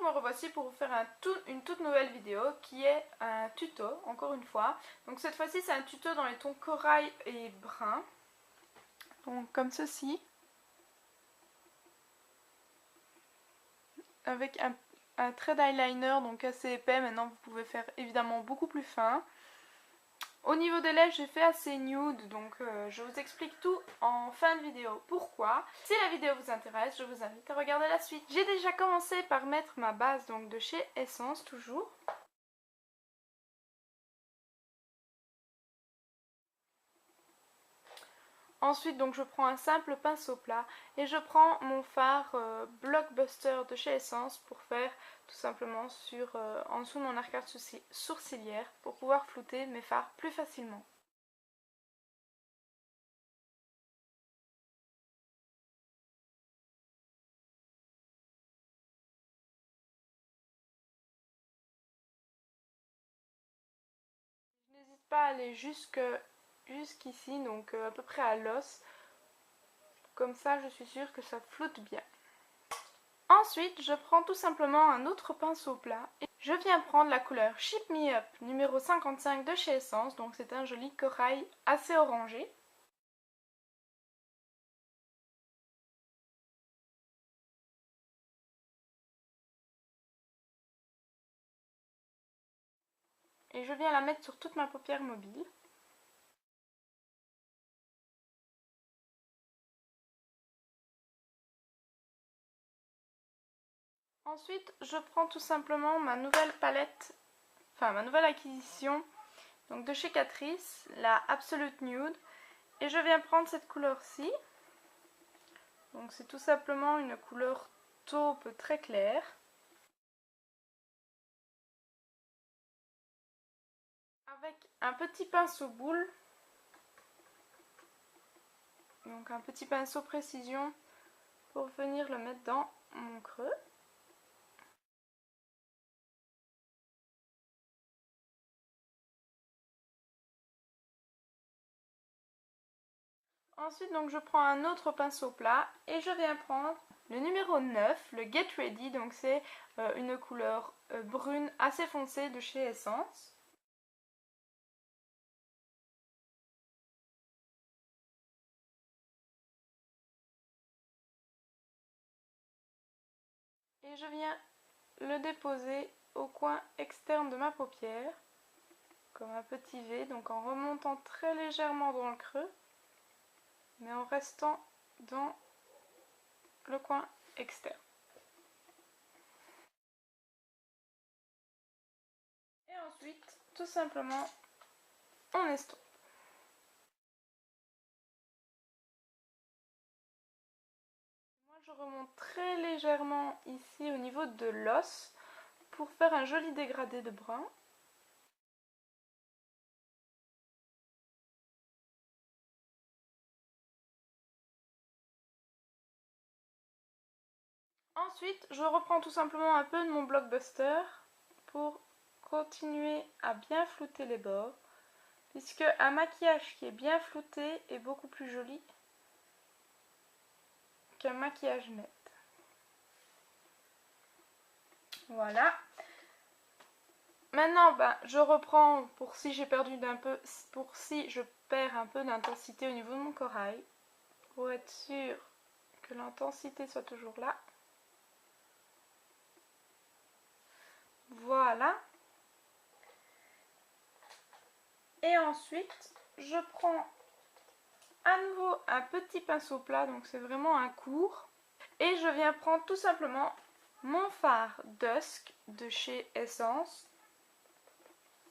me revoici pour vous faire une toute nouvelle vidéo qui est un tuto, encore une fois. Donc cette fois-ci c'est un tuto dans les tons corail et brun. Donc comme ceci. Avec un trait d'eyeliner donc assez épais. Maintenant vous pouvez faire évidemment beaucoup plus fin. Au niveau des lèvres, j'ai fait assez nude, donc je vous explique tout en fin de vidéo. Pourquoi? Si la vidéo vous intéresse, je vous invite à regarder la suite. J'ai déjà commencé par mettre ma base donc de chez Essence, toujours. Ensuite, donc je prends un simple pinceau plat et je prends mon fard Blockbuster de chez Essence pour faire tout simplement en dessous de mon arcade sourcilière pour pouvoir flouter mes fards plus facilement. Je n'hésite pas à aller jusqu'ici, donc à peu près à l'os. Comme ça, je suis sûre que ça floute bien. Ensuite, je prends tout simplement un autre pinceau plat. Et je viens prendre la couleur Shape Me Up numéro 55 de chez Essence. Donc c'est un joli corail assez orangé. Et je viens la mettre sur toute ma paupière mobile. Ensuite, je prends tout simplement ma nouvelle palette, ma nouvelle acquisition donc de chez Catrice, la Absolute Nude. Et je viens prendre cette couleur-ci. Donc c'est tout simplement une couleur taupe très claire. Avec un petit pinceau boule. Donc un petit pinceau précision pour venir le mettre dans mon creux. Ensuite donc je prends un autre pinceau plat et je viens prendre le numéro 9, le Get Ready. Donc c'est une couleur brune assez foncée de chez Essence. Et je viens le déposer au coin externe de ma paupière, comme un petit V, donc en remontant très légèrement dans le creux, mais en restant dans le coin externe. Et ensuite, tout simplement, on estompe. Moi, je remonte très légèrement ici au niveau de l'os pour faire un joli dégradé de brun. Ensuite, je reprends tout simplement un peu de mon Blockbuster pour continuer à bien flouter les bords, puisque un maquillage qui est bien flouté est beaucoup plus joli qu'un maquillage net. Voilà. Maintenant, je reprends pour si je perds un peu d'intensité au niveau de mon corail, pour être sûr que l'intensité soit toujours là. Voilà. Et ensuite, je prends à nouveau un petit pinceau plat, donc c'est vraiment un court. Et je viens prendre tout simplement mon fard Dusk de chez Essence.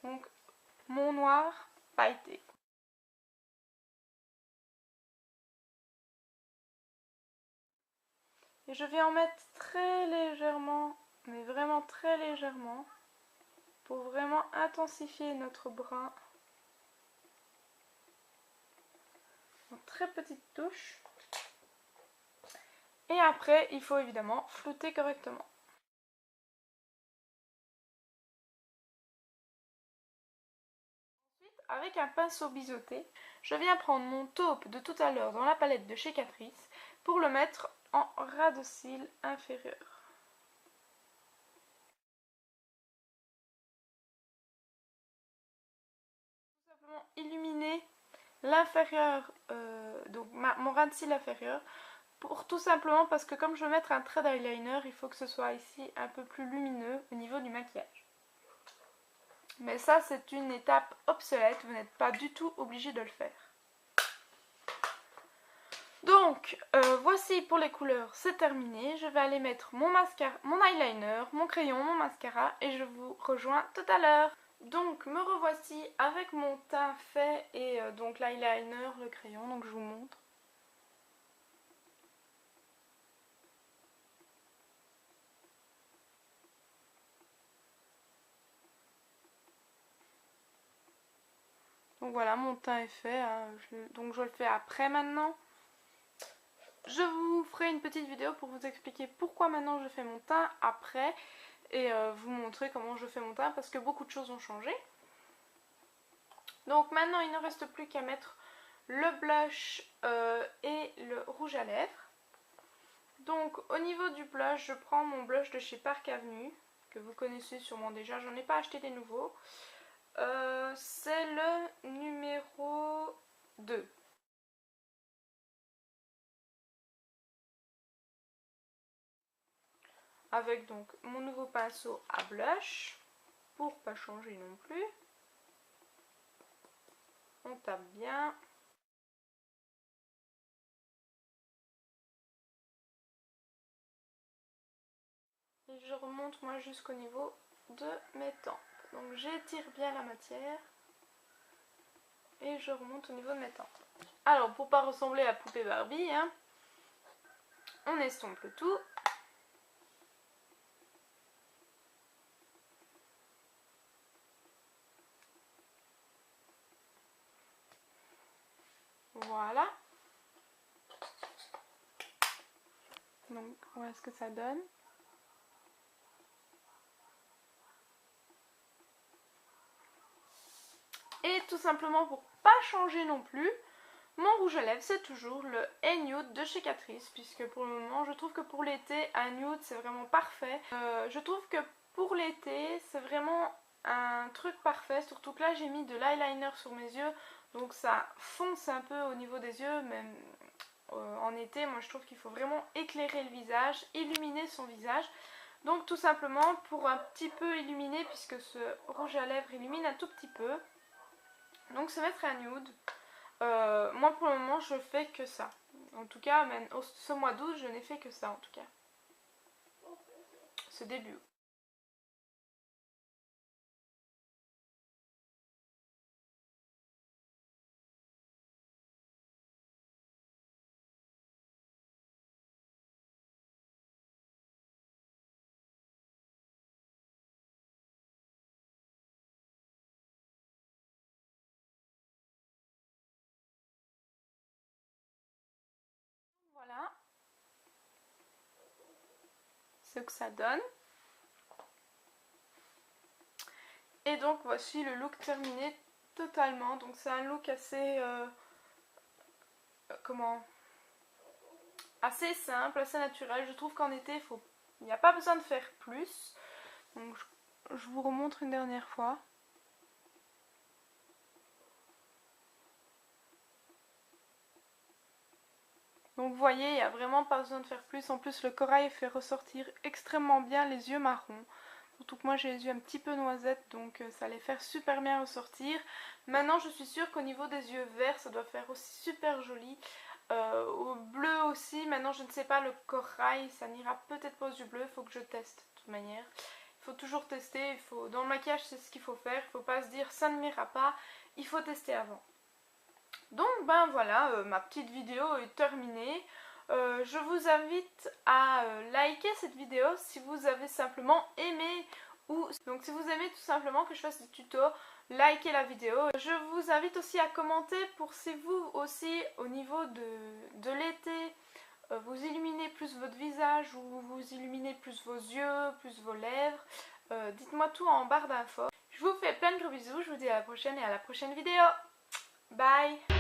Donc mon noir pailleté. Et je viens en mettre très légèrement, mais vraiment très légèrement, pour vraiment intensifier notre brun. Une très petite touche. Et après, il faut évidemment flouter correctement. Ensuite, avec un pinceau biseauté, je viens prendre mon taupe de tout à l'heure dans la palette de chez Catrice pour le mettre en ras de cils inférieur. illuminer l'inférieur, donc mon ras de cils inférieur, tout simplement parce que comme je veux mettre un trait d'eyeliner, il faut que ce soit ici un peu plus lumineux au niveau du maquillage. Mais ça, c'est une étape obsolète, vous n'êtes pas du tout obligé de le faire. Donc, voici pour les couleurs, c'est terminé. Je vais aller mettre mon mascara, mon eyeliner, mon crayon, mon mascara et je vous rejoins tout à l'heure. Donc, me revoici avec mon teint fait et donc l'eyeliner, le crayon, donc je vous montre. Donc voilà, mon teint est fait, hein. Donc je le fais après maintenant. Je vous ferai une petite vidéo pour vous expliquer pourquoi maintenant je fais mon teint après et vous montrer comment je fais mon teint parce que beaucoup de choses ont changé. Donc maintenant il ne reste plus qu'à mettre le blush et le rouge à lèvres. Donc au niveau du blush, je prends mon blush de chez Park Avenue que vous connaissez sûrement déjà, j'en ai pas acheté des nouveaux. C'est le numéro 2. Avec donc mon nouveau pinceau à blush, pour pas changer non plus. On tape bien. Et je remonte moi jusqu'au niveau de mes tempes. Donc j'étire bien la matière. Et je remonte au niveau de mes tempes. Alors pour pas ressembler à poupée Barbie, hein, on estompe le tout. Voilà. Donc voilà ce que ça donne. Et tout simplement pour pas changer non plus, mon rouge à lèvres c'est toujours le Nude de chez Catrice, puisque pour le moment je trouve que pour l'été un nude c'est vraiment parfait. Je trouve que pour l'été c'est vraiment un truc parfait, surtout que là j'ai mis de l'eyeliner sur mes yeux, donc ça fonce un peu au niveau des yeux, même en été moi je trouve qu'il faut vraiment éclairer le visage, illuminer son visage. Donc tout simplement pour un petit peu illuminer, puisque ce rouge à lèvres illumine un tout petit peu. Donc se mettre un nude, moi pour le moment je fais que ça. En tout cas, même ce mois d'août je n'ai fait que ça en tout cas. Ce début. Voilà ce que ça donne. Et donc voici le look terminé totalement. Donc c'est un look assez assez simple, assez naturel. Je trouve qu'en été il n'y a pas besoin de faire plus. Donc je vous remontre une dernière fois. Donc vous voyez, il n'y a vraiment pas besoin de faire plus. En plus le corail fait ressortir extrêmement bien les yeux marrons. Surtout que moi j'ai les yeux un petit peu noisettes, donc ça les fait super bien ressortir. Maintenant je suis sûre qu'au niveau des yeux verts ça doit faire aussi super joli. Au bleu aussi, maintenant je ne sais pas, le corail ça n'ira peut-être pas aux yeux bleus, il faut que je teste de toute manière. Il faut toujours tester, dans le maquillage c'est ce qu'il faut faire, il ne faut pas se dire ça ne m'ira pas, il faut tester avant. Donc ben voilà, ma petite vidéo est terminée. Je vous invite à liker cette vidéo si vous avez simplement aimé, donc si vous aimez tout simplement que je fasse des tutos, likez la vidéo. Je vous invite aussi à commenter pour si vous aussi au niveau de l'été vous illuminez plus votre visage ou vous illuminez plus vos yeux, plus vos lèvres. Dites-moi tout en barre d'infos. Je vous fais plein de gros bisous, je vous dis à la prochaine et à la prochaine vidéo. Bye!